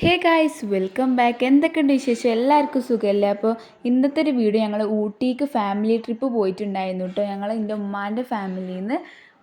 Hey guys welcome back. എന്തൊക്കെയുണ്ട് വിശേഷം? എല്ലാവർക്കും സുഖമല്ലേ? അപ്പോൾ ഇന്നത്തെ ഒരു വീഡിയോ ഞങ്ങൾ ഊട്ടിക്ക് ഫാമിലി ട്രിപ്പ് പോയിട്ടുണ്ടായിരുന്നു കേട്ടോ. എൻ്റെ ഉമ്മാൻ്റെ ഫാമിലിയിൽ നിന്ന്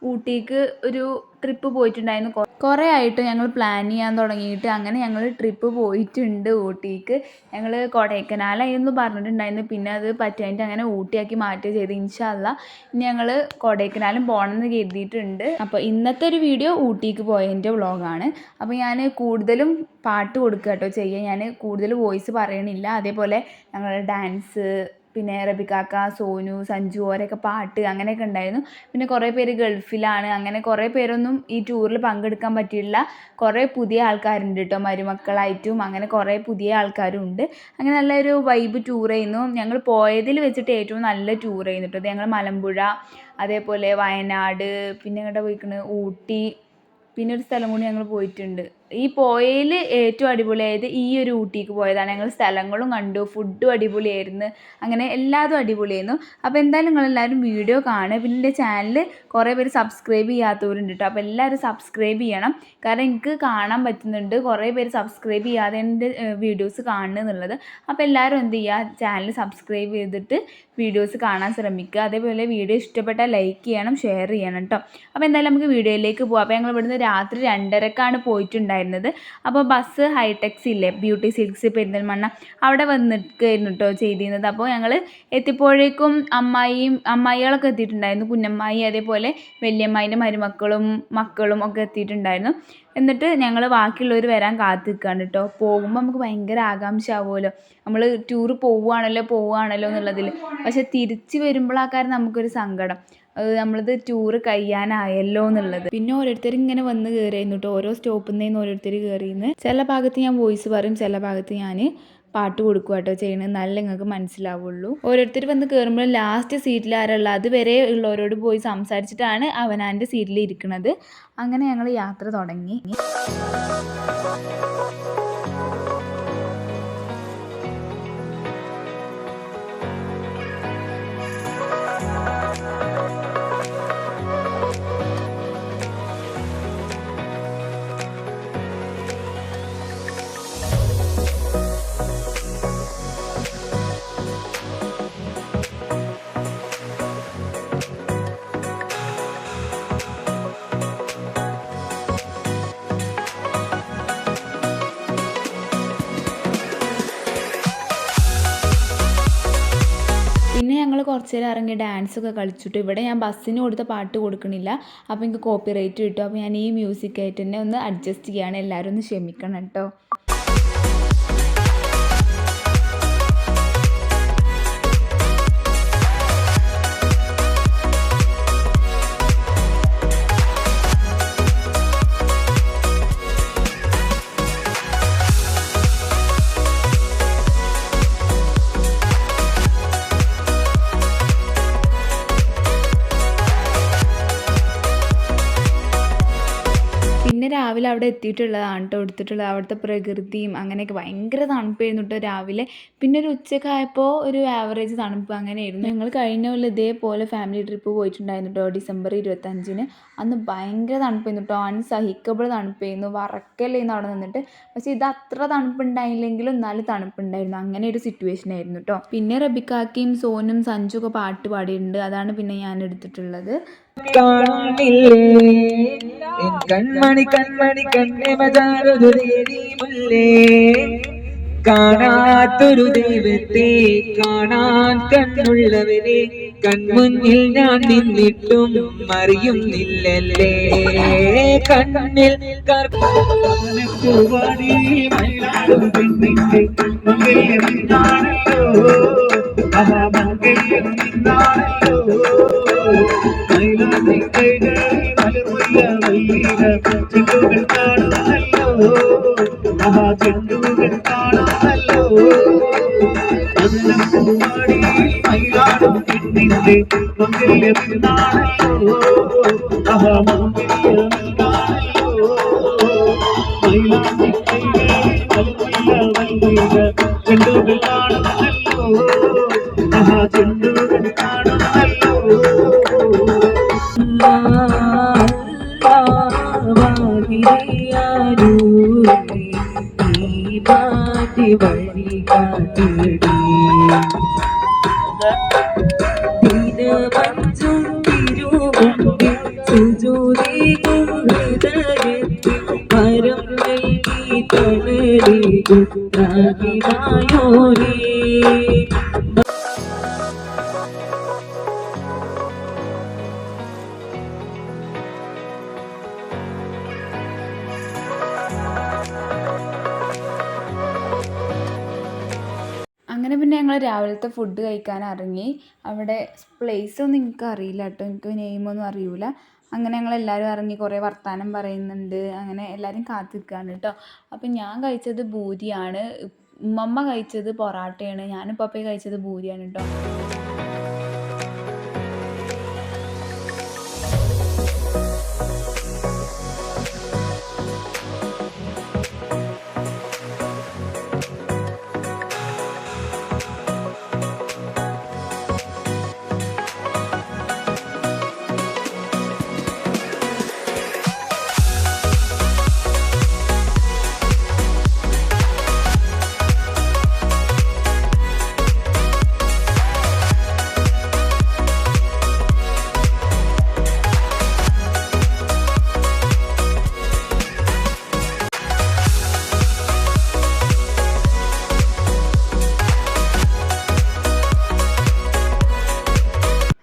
ഊട്ടിക്ക് ഒരു ട്രിപ്പ് പോയിട്ടുണ്ടായിരുന്നു. കുറേ ആയിട്ട് ഞങ്ങൾ പ്ലാൻ ചെയ്യാൻ തുടങ്ങിയിട്ട് അങ്ങനെ ഞങ്ങൾ ട്രിപ്പ് പോയിട്ടുണ്ട് ഊട്ടിക്ക്. ഞങ്ങൾ കൊടൈക്കനാലായിരുന്നു പറഞ്ഞിട്ടുണ്ടായിരുന്നു, പിന്നെ അത് പറ്റാനായിട്ട് അങ്ങനെ ഊട്ടിയാക്കി മാറ്റുക ചെയ്ത്. ഇൻഷാ അല്ലാ ഇനി ഞങ്ങൾ കൊടൈക്കനാലും പോകണമെന്ന് കരുതിയിട്ടുണ്ട്. അപ്പോൾ ഇന്നത്തെ ഒരു വീഡിയോ ഊട്ടിക്ക് പോയതിൻ്റെ വ്ളോഗാണ്. അപ്പോൾ ഞാൻ കൂടുതലും പാട്ട് കൊടുക്കുക കേട്ടോ ചെയ്യുക, ഞാൻ കൂടുതൽ വോയിസ് പറയണില്ല. അതേപോലെ ഞങ്ങൾ ഡാൻസ്, പിന്നെ റബിക്കാക്ക, സോനു, സഞ്ജു അവരൊക്കെ പാട്ട് അങ്ങനെയൊക്കെ ഉണ്ടായിരുന്നു. പിന്നെ കുറേ പേര് ഗൾഫിലാണ്, അങ്ങനെ കുറേ പേരൊന്നും ഈ ടൂറിൽ പങ്കെടുക്കാൻ പറ്റിയില്ല. കുറേ പുതിയ ആൾക്കാരുണ്ട് കേട്ടോ, മരുമക്കളായിട്ടും അങ്ങനെ കുറേ പുതിയ ആൾക്കാരും ഉണ്ട്. അങ്ങനെ നല്ലൊരു വൈബ് ടൂറായിരുന്നു. ഞങ്ങൾ പോയതിൽ വെച്ചിട്ട് ഏറ്റവും നല്ല ടൂറായിരുന്നു കേട്ടോ. ഞങ്ങൾ മലമ്പുഴ, അതേപോലെ വയനാട്, പിന്നെ എങ്ങോട്ടാണ് പോയിക്കുന്നത്, ഊട്ടി, പിന്നെ ഒരു സ്ഥലം കൂടി ഞങ്ങൾ പോയിട്ടുണ്ട്. ഈ പോയതിൽ ഏറ്റവും അടിപൊളിയായത് ഈ ഒരു ഊട്ടിക്ക് പോയതാണ്. ഞങ്ങൾ സ്ഥലങ്ങളും കണ്ടു, ഫുഡും അടിപൊളിയായിരുന്നു, അങ്ങനെ എല്ലാതും അടിപൊളിയായിരുന്നു. അപ്പോൾ എന്തായാലും നിങ്ങളെല്ലാവരും വീഡിയോ കാണുക. പിന്നെ എൻ്റെ ചാനൽ കുറേ പേര് സബ്സ്ക്രൈബ് ചെയ്യാത്തവരുണ്ട് കേട്ടോ. അപ്പോൾ എല്ലാവരും സബ്സ്ക്രൈബ് ചെയ്യണം, കാരണം എനിക്ക് കാണാൻ പറ്റുന്നുണ്ട് കുറേ പേര് സബ്സ്ക്രൈബ് ചെയ്യാതെ എൻ്റെ വീഡിയോസ് കാണുന്നുള്ളത്. അപ്പോൾ എല്ലാവരും എന്ത് ചെയ്യുക, ചാനൽ സബ്സ്ക്രൈബ് ചെയ്തിട്ട് വീഡിയോസ് കാണാൻ ശ്രമിക്കുക. അതേപോലെ വീഡിയോ ഇഷ്ടപ്പെട്ടാൽ ലൈക്ക് ചെയ്യണം, ഷെയർ ചെയ്യണം കേട്ടോ. അപ്പോൾ എന്തായാലും നമുക്ക് വീഡിയോയിലേക്ക് പോകാം. അപ്പോൾ ഞങ്ങൾ ഇവിടുന്ന് രാത്രി 2:30-ക്കാണ് പോയിട്ടുണ്ടായിരുന്നത്. അപ്പോൾ ബസ് ഹൈടെക്സ് ഇല്ലേ, ബ്യൂട്ടി സിൽക്സ് പെരിന്തൽമണ്ണ, അവിടെ വന്നിട്ടായിരുന്നു കേട്ടോ ചെയ്തിരുന്നത്. അപ്പോൾ ഞങ്ങൾ എത്തിയപ്പോഴേക്കും അമ്മായികളൊക്കെ എത്തിയിട്ടുണ്ടായിരുന്നു, കുഞ്ഞമ്മായി, അതേപോലെ വലിയമ്മായിൻ്റെ മക്കളും ഒക്കെ എത്തിയിട്ടുണ്ടായിരുന്നു. എന്നിട്ട് ഞങ്ങൾ ബാക്കിയുള്ളവർ വരാൻ കാത്തിരിക്കുകയാണ് കേട്ടോ. പോകുമ്പോൾ നമുക്ക് ഭയങ്കര ആകാംക്ഷ ആവുമല്ലോ, നമ്മൾ ടൂറ് പോവുകയാണല്ലോ എന്നുള്ളതിൽ. പക്ഷെ തിരിച്ച് വരുമ്പോഴാക്കാരം നമുക്കൊരു സങ്കടം, നമ്മളത് ടൂറ് കഴിയാനായല്ലോ എന്നുള്ളത്. പിന്നെ ഓരോരുത്തർ ഇങ്ങനെ വന്ന് കയറിയിരുന്നു കേട്ടോ, ഓരോ സ്റ്റോപ്പിൽ നിന്ന് ഓരോരുത്തർ കയറിയെന്ന്. ചില ഭാഗത്ത് ഞാൻ വോയിസ് പറയും, ചില ഭാഗത്ത് ഞാൻ പാട്ട് കൊടുക്കുക കേട്ടോ ചെയ്യണത്, നല്ല നിങ്ങൾക്ക് മനസ്സിലാവുള്ളൂ. ഓരോരുത്തർ വന്ന് കയറുമ്പോൾ ലാസ്റ്റ് സീറ്റിൽ ആരുള്ള അതുവരെ ഉള്ളവരോട് പോയി സംസാരിച്ചിട്ടാണ് അവനാൻ്റെ സീറ്റിൽ ഇരിക്കുന്നത്. അങ്ങനെ ഞങ്ങൾ യാത്ര തുടങ്ങി. പിന്നെ ഞങ്ങൾ കുറച്ച് നേരം ഇറങ്ങി ഡാൻസൊക്കെ കളിച്ചിട്ടു. ഇവിടെ ഞാൻ ബസ്സിന് കൊടുത്ത പാട്ട് കൊടുക്കണില്ല, അപ്പോൾ എനിക്ക് കോപ്പിറൈറ്റ് കിട്ടും. അപ്പോൾ ഞാൻ ഈ മ്യൂസിക്കായിട്ട് തന്നെ ഒന്ന് അഡ്ജസ്റ്റ് ചെയ്യുകയാണ്, എല്ലാവരും ഒന്ന് ക്ഷമിക്കണം കേട്ടോ. പിന്നെ രാവിലെ അവിടെ എത്തിയിട്ടുള്ളതാണ് കേട്ടോ എടുത്തിട്ടുള്ളത്. അവിടുത്തെ പ്രകൃതിയും അങ്ങനെയൊക്കെ ഭയങ്കര തണുപ്പായിരുന്നു കേട്ടോ രാവിലെ. പിന്നെ ഒരു ഉച്ചക്കായപ്പോൾ ഒരു ആവറേജ് തണുപ്പ് അങ്ങനെയായിരുന്നു. ഞങ്ങൾ കഴിഞ്ഞ കൊല്ലം ഇതേപോലെ ഫാമിലി ട്രിപ്പ് പോയിട്ടുണ്ടായിരുന്നു കേട്ടോ, ഡിസംബർ 25-ന്. അന്ന് ഭയങ്കര തണുപ്പായിരുന്നു കേട്ടോ, അൺസഹിക്കബിൾ തണുപ്പായിരുന്നു, വറക്കലായിരുന്നു അവിടെ നിന്നിട്ട്. പക്ഷേ ഇത് അത്ര തണുപ്പുണ്ടായില്ലെങ്കിലും എന്നാലും തണുപ്പുണ്ടായിരുന്നു, അങ്ങനെ ഒരു സിറ്റുവേഷൻ ആയിരുന്നു കേട്ടോ. പിന്നെ റബിക്കാക്കയും സോനും സഞ്ജു ഒക്കെ പാട്ട് പാടിയിട്ടുണ്ട്, അതാണ് പിന്നെ ഞാൻ എടുത്തിട്ടുള്ളത്. കൺമണി കൺമണി കണ്ണെ മജാരൊരു മുല്ലേ, കാണാത്തൊരു ദൈവത്തെ കാണാൻ കണ്ണുള്ളവരെ കൺമുന്നിൽ ഞാൻ നിന്നിട്ടും അറിയുന്നില്ലല്ലേ. കണ്ണിൽ കർപ്പൂവാടി മയിലാടും പെണ്ണിന്റെ മംഗല്യം നിന്നാണല്ലോ, ആ മംഗല്യം നിന്നാണല്ലോ. മയിലാടി കൈകളിൽ മലർമുല്ല മല്ലിക ചെണ്ടുകൾ കാണുന്നല്ലോ, ആ ചെണ്ടുകൾ കാണുന്നല്ലോ. പൂവാടി മയിലാടും പെണ്ണിന്റെ മംഗല്യം നിന്നാണല്ലോ, ആ മംഗല്യം നിന്നാണല്ലോ. മയിലാടി കൈകളിൽ മലർമുല്ല മല്ലിക ചെണ്ടുകൾ കാണുന്നല്ലോ, ആ ചെണ്ടുകൾ കാണുന്നല്ലോ. മാറ്റി വഴി കാട്ടടി ദിനമഞ്ചും തിരുമുമ്പിൽ സുജൂദിക്കും ഹൃദയത്തിൽ വരം നൽകി തണലിക്കും രാഗിമായോരേ. അങ്ങനെ പിന്നെ ഞങ്ങൾ രാവിലത്തെ ഫുഡ് കഴിക്കാൻ ഇറങ്ങി. അവിടെ പ്ലേസൊന്നും എനിക്ക് അറിയില്ല കേട്ടോ, എനിക്ക് നെയിമൊന്നും അറിയില്ല. അങ്ങനെ ഞങ്ങളെല്ലാവരും ഇറങ്ങി കുറേ വർത്തമാനം പറയുന്നുണ്ട്. അങ്ങനെ എല്ലാവരും കാത്തിരിക്കുകയാണ് കേട്ടോ. അപ്പം ഞാൻ കഴിച്ചത് പൂരിയാണ്, ഉമ്മമ്മ കഴിച്ചത് പൊറാട്ടയാണ്, ഞാനും പപ്പയും കഴിച്ചത് പൂരിയാണ് കേട്ടോ.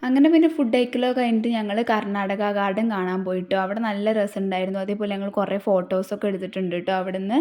അങ്ങനെ പിന്നെ ഫുഡ് കഴിക്കലൊക്കെ കഴിഞ്ഞിട്ട് ഞങ്ങൾ കർണാടക ഗാർഡൻ കാണാൻ പോയിട്ടോ. അവിടെ നല്ല രസമുണ്ടായിരുന്നു. അതേപോലെ ഞങ്ങൾ കുറേ ഫോട്ടോസൊക്കെ എടുത്തിട്ടുണ്ട് കേട്ടോ അവിടെ നിന്ന്.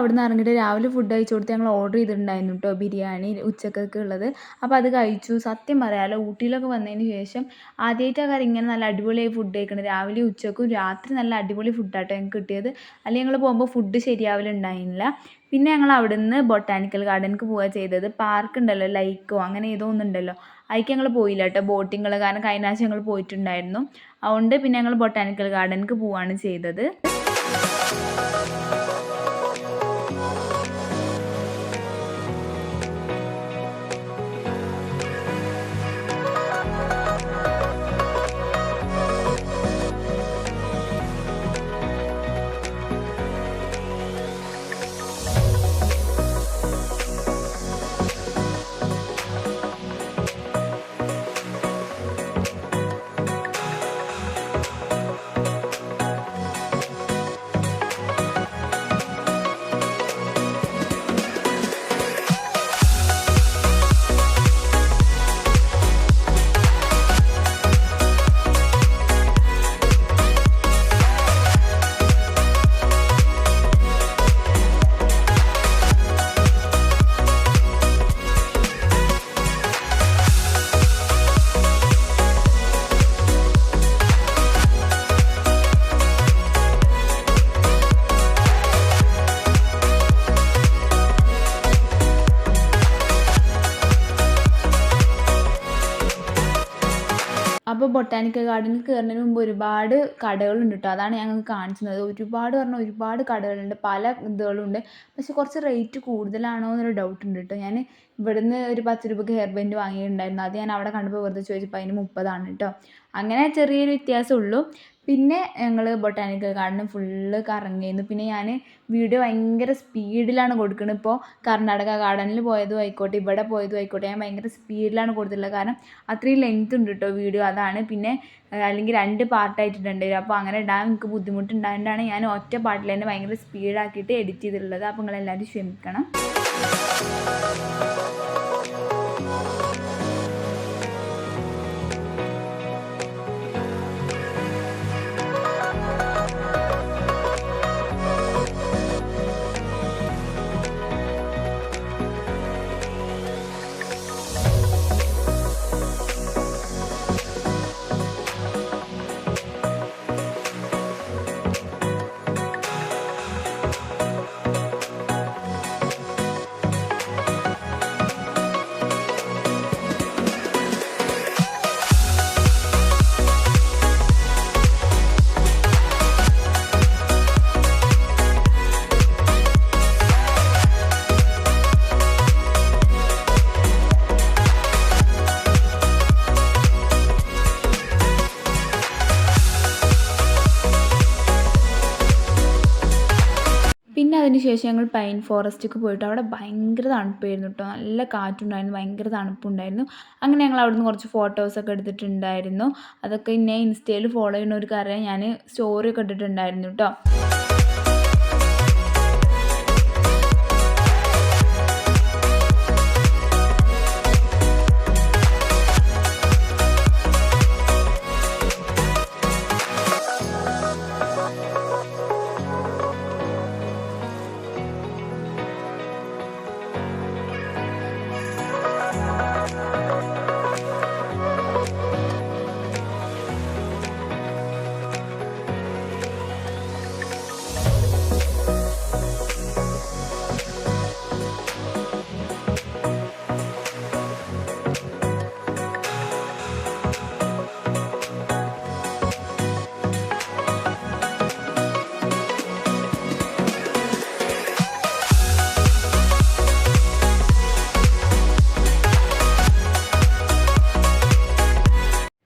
അവിടെ നിന്ന് ഇറങ്ങിയിട്ട് രാവിലെ ഫുഡ് കഴിച്ചു കൊടുത്ത് ഞങ്ങൾ ഓർഡർ ചെയ്തിട്ടുണ്ടായിരുന്നു കേട്ടോ ബിരിയാണി ഉച്ചക്കൊക്കെ ഉള്ളത്. അപ്പോൾ അത് കഴിച്ചു. സത്യം പറയാമല്ലോ, ഊട്ടിയിലൊക്കെ വന്നതിന് ശേഷം ആദ്യമായിട്ടാണ് കാര്യം ഇങ്ങനെ നല്ല അടിപൊളിയായി ഫുഡ് കഴിക്കണത്. രാവിലെ ഉച്ചക്കും രാത്രി നല്ല അടിപൊളി ഫുഡാട്ടോ ഞങ്ങൾക്ക് കിട്ടിയത്. അല്ലെങ്കിൽ ഞങ്ങൾ പോകുമ്പോൾ ഫുഡ് ശരിയാവലുണ്ടായിരുന്നില്ല. പിന്നെ ഞങ്ങൾ അവിടെ നിന്ന് ബൊട്ടാനിക്കൽ ഗാർഡനിലേക്ക് പോവുക ചെയ്തത്. പാർക്ക് ഉണ്ടല്ലോ, ലൈക്കോ അങ്ങനെ ഏതോ ഒന്നുണ്ടല്ലോ, അതിലേക്ക് ഞങ്ങൾ പോയില്ല കേട്ടോ, ബോട്ടിങ്ങൾ. കാരണം കഴിഞ്ഞ ആഴ്ച ഞങ്ങൾ പോയിട്ടുണ്ടായിരുന്നു. അതുകൊണ്ട് പിന്നെ ഞങ്ങൾ ബൊട്ടാനിക്കൽ ഗാർഡനിലേക്ക് പോവുകയാണ് ചെയ്തത്. അപ്പോൾ ബൊട്ടാനിക്കൽ ഗാർഡനിൽ കയറുന്നതിന് മുമ്പ് ഒരുപാട് കടകളുണ്ട് കേട്ടോ. അതാണ് ഞങ്ങൾക്ക് കാണിച്ചത്. ഒരുപാട് പറഞ്ഞാൽ ഒരുപാട് കടകളുണ്ട്, പല ഇതുകളുണ്ട്. പക്ഷെ കുറച്ച് റേറ്റ് കൂടുതലാണോ എന്നൊരു ഡൗട്ട് ഉണ്ട് കേട്ടോ. ഞാൻ ഇവിടുന്ന് ഒരു 10 രൂപയ്ക്ക് ഹെയർ ബാൻഡ് വാങ്ങിയിട്ടുണ്ടായിരുന്നു. അത് ഞാൻ അവിടെ കണ്ടപ്പോൾ വെറുതെ ചോദിച്ചപ്പോൾ അതിന് 30 കേട്ടോ. അങ്ങനെ ചെറിയൊരു വ്യത്യാസമുള്ളൂ. പിന്നെ ഞങ്ങൾ ബൊട്ടാനിക്കൽ ഗാർഡൻ ഫുള്ള് കറങ്ങിയിരുന്നു. പിന്നെ ഞാൻ വീഡിയോ ഭയങ്കര സ്പീഡിലാണ് കൊടുക്കുന്നത്. ഇപ്പോൾ കർണാടക ഗാർഡനിൽ പോയതും ആയിക്കോട്ടെ, ഇവിടെ പോയതും ആയിക്കോട്ടെ, ഞാൻ ഭയങ്കര സ്പീഡിലാണ് കൊടുത്തിട്ടുള്ളത്. കാരണം അത്രയും ലെങ്ത് ഉണ്ട് കേട്ടോ വീഡിയോ, അതാണ്. പിന്നെ അല്ലെങ്കിൽ 2 പാർട്ടായിട്ടുണ്ട്. അപ്പോൾ അങ്ങനെ ഇടാൻ എനിക്ക് ബുദ്ധിമുട്ടുണ്ടായതുകൊണ്ടാണ് ഞാൻ ഒറ്റ പാട്ടിൽ തന്നെ ഭയങ്കര സ്പീഡാക്കിയിട്ട് എഡിറ്റ് ചെയ്തിട്ടുള്ളത്. അപ്പോൾ നിങ്ങളെല്ലാവരും ക്ഷമിക്കണം. പിന്നെ അതിന് ശേഷം ഞങ്ങൾ പൈൻ ഫോറസ്റ്റിലേക്ക് പോയിട്ട് അവിടെ ഭയങ്കര തണുപ്പായിരുന്നു കേട്ടോ. നല്ല കാറ്റുണ്ടായിരുന്നു, ഭയങ്കര തണുപ്പുണ്ടായിരുന്നു. അങ്ങനെ ഞങ്ങൾ അവിടുന്ന് കുറച്ച് ഫോട്ടോസൊക്കെ എടുത്തിട്ടുണ്ടായിരുന്നു. അതൊക്കെ എന്നെ ഇൻസ്റ്റയിൽ ഫോളോ ചെയ്യുന്നവർക്ക് അറിയാം, ഞാൻ സ്റ്റോറിയൊക്കെ ഇട്ടിട്ടുണ്ടായിരുന്നു കേട്ടോ.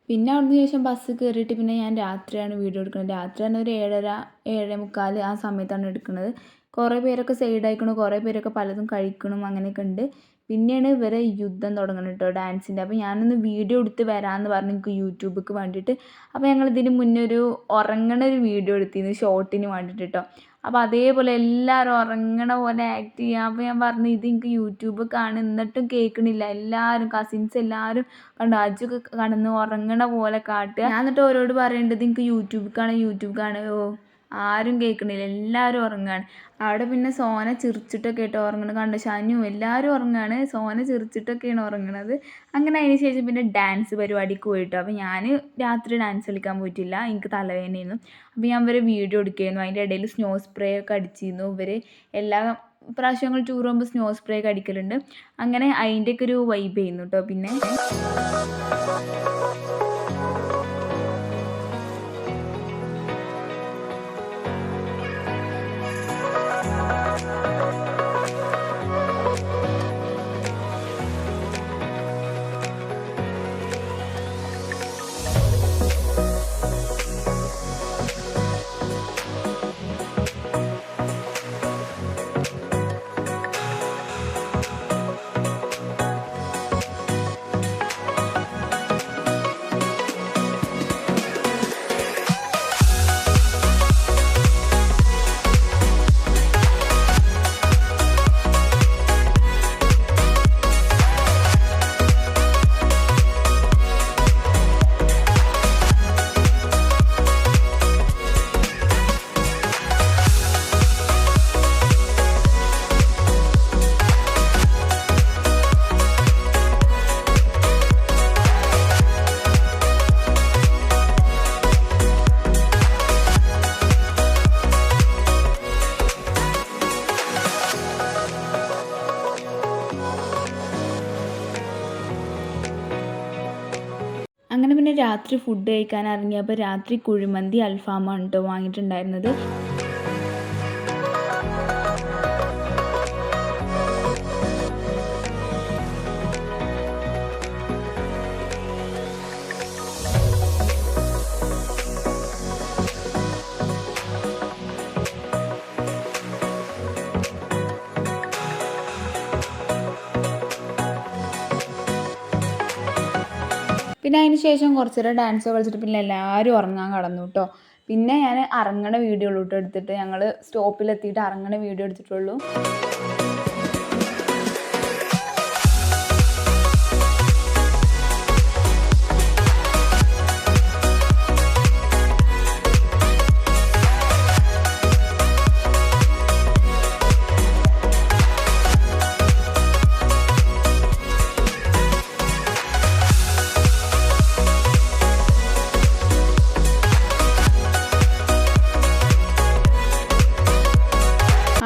പിന്നെ അവിടുന്ന് ശേഷം ബസ് കയറിയിട്ട് പിന്നെ ഞാൻ രാത്രിയാണ് വീഡിയോ എടുക്കുന്നത്. രാത്രിയാണ് ഒരു 7:30 7:45 ആ സമയത്താണ് എടുക്കുന്നത്. കുറേ പേരൊക്കെ സൈഡായിക്കണം, കുറേ പേരൊക്കെ പലതും കഴിക്കണം, അങ്ങനെയൊക്കെ ഉണ്ട്. പിന്നെയാണ് ഇവരെ യുദ്ധം തുടങ്ങുന്നത് കേട്ടോ, ഡാൻസിൻ്റെ. അപ്പോൾ ഞാനൊന്ന് വീഡിയോ എടുത്ത് വരാമെന്ന് പറഞ്ഞു എനിക്ക് യൂട്യൂബിലേക്ക് വേണ്ടിയിട്ട്. അപ്പോൾ ഞങ്ങൾ ഇതിന് മുന്നേ ഒരു ഉറങ്ങണ ഒരു വീഡിയോ എടുത്തിരുന്നു ഷോർട്ടിന് വേണ്ടിയിട്ട് കേട്ടോ. അപ്പോൾ അതേപോലെ എല്ലാവരും ഉറങ്ങണ പോലെ ആക്ട് ചെയ്യുക. അപ്പോൾ ഞാൻ പറഞ്ഞു ഇത് എനിക്ക് യൂട്യൂബ് കാണും, എന്നിട്ടും കേൾക്കണില്ല. എല്ലാവരും കസിൻസ് എല്ലാവരും കണ്ടു അജൊക്കെ കടന്ന് ഉറങ്ങണ പോലെ കാട്ടുക. ഞാൻ എന്നിട്ട് ഓരോട് പറയേണ്ടത് എനിക്ക് യൂട്യൂബ് കാണുമോ ആരും കേൾക്കണില്ല, എല്ലാവരും ഉറങ്ങുകയാണ്. അവിടെ പിന്നെ സോന ചിരിച്ചിട്ടൊക്കെ ആയിട്ട് ഉറങ്ങണത് കണ്ട് ഷാനു എല്ലാവരും ഉറങ്ങുകയാണ്, സോന ചിരിച്ചിട്ടൊക്കെയാണ് ഉറങ്ങണത്. അങ്ങനെ അതിന് ശേഷം പിന്നെ ഡാൻസ് പരിപാടിക്ക് പോയിട്ടോ. അപ്പോൾ ഞാൻ രാത്രി ഡാൻസ് കളിക്കാൻ പോയിട്ടില്ല, എനിക്ക് തലവേദനയായിരുന്നു. അപ്പോൾ ഞാൻ ഇവരെ വീഡിയോ എടുക്കുകയായിരുന്നു. അതിൻ്റെ ഇടയിൽ സ്നോ സ്പ്രേ ഒക്കെ അടിച്ചിരുന്നു. ഇവർ എല്ലാ പ്രാവശ്യങ്ങൾ ടൂർ പോകുമ്പോൾ സ്നോ സ്പ്രേ ഒക്കെ അടിക്കലുണ്ട്. അങ്ങനെ അതിൻ്റെയൊക്കെ ഒരു വൈബ് ചെയ്യുന്നു കേട്ടോ. പിന്നെ അങ്ങനെ പിന്നെ രാത്രി ഫുഡ് കഴിക്കാൻ ഇറങ്ങിയപ്പോൾ രാത്രി കുഴിമന്തി അൽഫാമാണ് കേട്ടോ വാങ്ങിയിട്ടുണ്ടായിരുന്നത്. പിന്നെ അതിന് ശേഷം കുറച്ച് നേരം ഡാൻസ് കളിച്ചിട്ട് പിന്നെ എല്ലാവരും ഉറങ്ങാൻ കടന്നു കേട്ടോ. പിന്നെ ഞാൻ ഇറങ്ങണ വീഡിയോ ഉള്ളൂ കേട്ടോ എടുത്തിട്ട്, ഞങ്ങൾ സ്റ്റോപ്പിലെത്തിയിട്ട് ഇറങ്ങണ വീഡിയോ എടുത്തിട്ടുള്ളൂ.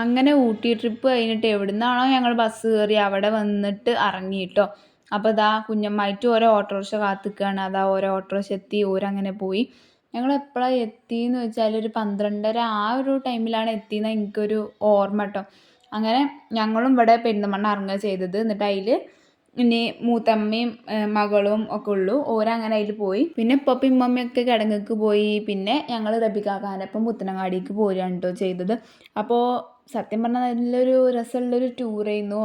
അങ്ങനെ ഊട്ടി ട്രിപ്പ് കഴിഞ്ഞിട്ട് എവിടെ നിന്നാണോ ഞങ്ങൾ ബസ് കയറി അവിടെ വന്നിട്ട് ഇറങ്ങി കേട്ടോ. അപ്പോൾ ഇതാ കുഞ്ഞമ്മായിട്ട് ഓരോ ഓട്ടോറിക്ഷ കാത്തിക്കുകയാണ്. അതാ ഓരോ ഓട്ടോറിക്ഷ എത്തി, ഓരങ്ങനെ പോയി. ഞങ്ങൾ എപ്പോഴാണ് എത്തിയെന്ന് വെച്ചാൽ ഒരു 12:30 ആ ഒരു ടൈമിലാണ് എത്തിയെന്ന് എനിക്കൊരു ഓർമ്മ കേട്ടോ. അങ്ങനെ ഞങ്ങളും ഇവിടെ പെരിന്തൽമണ്ണ ഇറങ്ങുക ചെയ്തത്. എന്നിട്ട് അതിൽ ഇനി മൂത്തമ്മയും മകളും ഒക്കെ ഉള്ളൂ, ഓരങ്ങനെ അതിൽ പോയി. പിന്നെ ഉപ്പയും ഉമ്മമ്മയൊക്കെ കിടങ്ങക്ക് പോയി. പിന്നെ ഞങ്ങൾ റബിക്കാക്കാനൊപ്പം പുത്തനങ്ങാടിക്ക് പോരുകയാണ് കേട്ടോ ചെയ്തത്. അപ്പോൾ സത്യം പറഞ്ഞാൽ നല്ലൊരു രസമുള്ളൊരു ടൂറായിരുന്നു,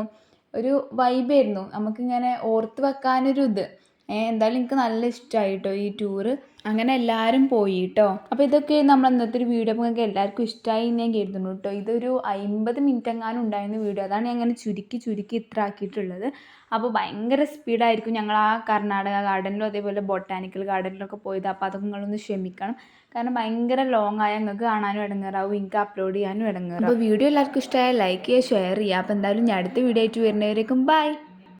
ഒരു വൈബായിരുന്നു. നമുക്കിങ്ങനെ ഓർത്ത് വെക്കാനൊരു ഇത് എന്തായാലും എനിക്ക് നല്ല ഇഷ്ടമായി കേട്ടോ ഈ ടൂറ്. അങ്ങനെ എല്ലാവരും പോയി കേട്ടോ. അപ്പോൾ ഇതൊക്കെ നമ്മൾ ഇന്നത്തെ ഒരു വീഡിയോ. അപ്പോൾ നിങ്ങൾക്ക് എല്ലാവർക്കും ഇഷ്ടമായി ഞാൻ കരുതുന്നു കേട്ടോ. ഇതൊരു 50 മിനിറ്റ് എങ്ങാനും ഉണ്ടായിരുന്ന വീഡിയോ, അതാണ് ഞാൻ അങ്ങനെ ചുരുക്കി ഇത്ര ആക്കിയിട്ടുള്ളത്. അപ്പോൾ ഭയങ്കര സ്പീഡായിരിക്കും. ഞങ്ങൾ ആ കർണാടക ഗാർഡനിലും അതേപോലെ ബൊട്ടാനിക്കൽ ഗാർഡനിലൊക്കെ പോയത്. അപ്പോൾ അതൊക്കെ നിങ്ങളൊന്ന് ക്ഷമിക്കണം, കാരണം ഭയങ്കര ലോങ് ആയ നിങ്ങൾക്ക് കാണാനും ഇടങ്ങേറാവും, എനിക്ക് അപ്ലോഡ് ചെയ്യാനും ഇടങ്ങേറാവും. അപ്പോൾ വീഡിയോ എല്ലാവർക്കും ഇഷ്ടമായ ലൈക്ക് ചെയ്യുക, ഷെയർ ചെയ്യുക. അപ്പോൾ എന്തായാലും ഞാൻ അടുത്ത വീഡിയോ ആയിട്ട് വരുന്നവരേക്കും ബൈ.